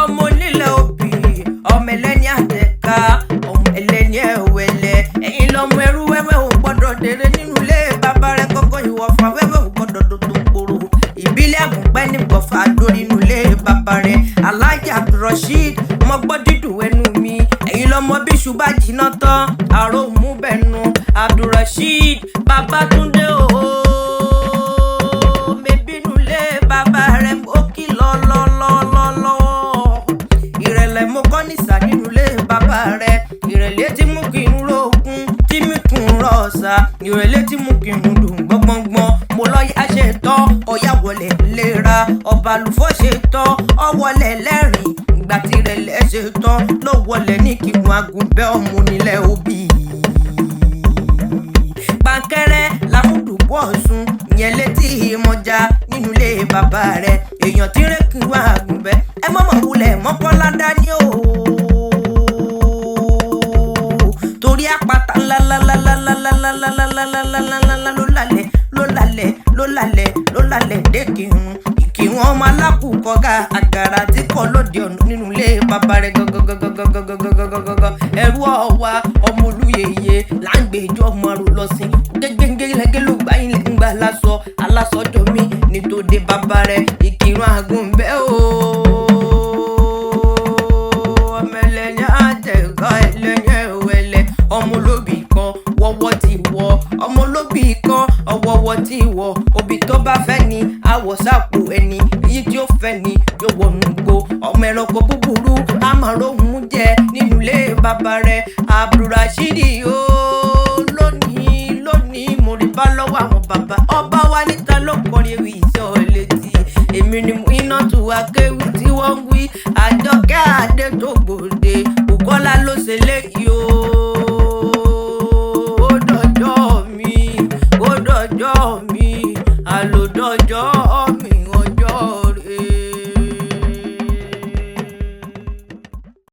ọmọ onílẹ̀ òbí ọmọ ẹlẹ́ni àtẹ̀ká ọmọ ẹlẹ́ni ẹ̀wẹ̀lẹ̀ ẹ̀yin lọ́mọ ẹrú wẹ́wẹ́ ò gbọ́dọ̀ dèrè nínú ilé bàbá rẹ̀ kọ́kọ́ ìwọ̀fà wẹ́wẹ́ ò gbọ́dọ̀ dòdò gbòòrò ìbílẹ̀ àgùnpẹ́ ní gbọ̀fà lórí inú ilé bàbá rẹ̀ Alhaji Abdulrasheed mo gbọ́ dídùn ẹnu mi ẹ̀yin lọ́mọ bí ṣùgbà jìnnà tán àrò mú bẹ̀nu Abdulrasheed Babátúndé mebínú ilé bàbá rẹ̀ ó kì lọ́lọ́lọ́lọ́ ìrẹ̀lẹ̀ mo kọ́ nìsà nínú ilé bàbá rẹ̀ ìrẹ̀lẹ̀ tí mú kí n rókun tí mi kún rọ̀ọ̀sà ìrẹ̀lẹ̀ tí mú kí n dùn gbọ́ngbọ́ngbọ́n mo lọ́ọ́yà ṣe tán ọ̀yà wọlé lera ọba àlùfọ́ ṣe tán ọ̀wọ́lẹ̀ lẹ́rìn ìgbà tí ìrẹ̀lẹ̀ ṣe tán ló wọlé ní kíkún agùnbẹ́ ọmọ onílẹ̀ òbí pankẹ́rẹ́ lámúdùbọ̀ ọ̀sùn ìyẹn létí ìmọ̀já nínú ilé bàbá rẹ̀ èèyàn tí rẹ́kìn wá àgùnbẹ́ ẹ mọ̀mọ́ wulẹ̀ mọ́kànlá dání o torí àpáta ńláńláńláńláńláńláńláńláńláńláńláńlá ló lálẹ́ dé kírun kí wọ́n máa lákùkọ́gà àgàrà tí kò lóde ọ̀nà nínú ilé bàbá rẹ̀ gọ́gọ́gọ́gọ́gọ́gọ́gọ́gọ́gọ́ ẹrú ọ̀wá ọmọ olúyeye là ń gbèjọ́ ọmọ rò lọ sí gẹ́gẹ́gẹ́gẹ́ ló gbá yín lẹ́gbàá aláṣọ aláṣọjọ́ mi nítòdé bàbá rẹ̀ ìkírun àgùnbẹ́ o ọmọ ẹlẹ́yìn àtẹ̀kọ́ ẹlẹ́yìn ẹ̀wẹ̀lẹ̀ ọmọ olóbì kan wọ́wọ́ ti wọ ọmọ olóbì kan ọwọ́wọ́ ti wọ òbí tó bá fẹ́ ni àwọ̀ sápò ẹni èyí tí ó fẹ́ ni yóò wọnú gbó ọmọ ẹranko búburú àmàróhùn jẹ nínú ilé bàbá rẹ̀ Abdulrasheed o lónìí mo rí bá lọ́wọ́ àwọn bàbá ọba wa níta ló kọrin ewì ìṣọ́ létí èmi ni mo iná tu akéwì tí wọ́n ń wí Àjọkẹ́ Adé tó gbòde Bùkọ́lá ló ṣe lé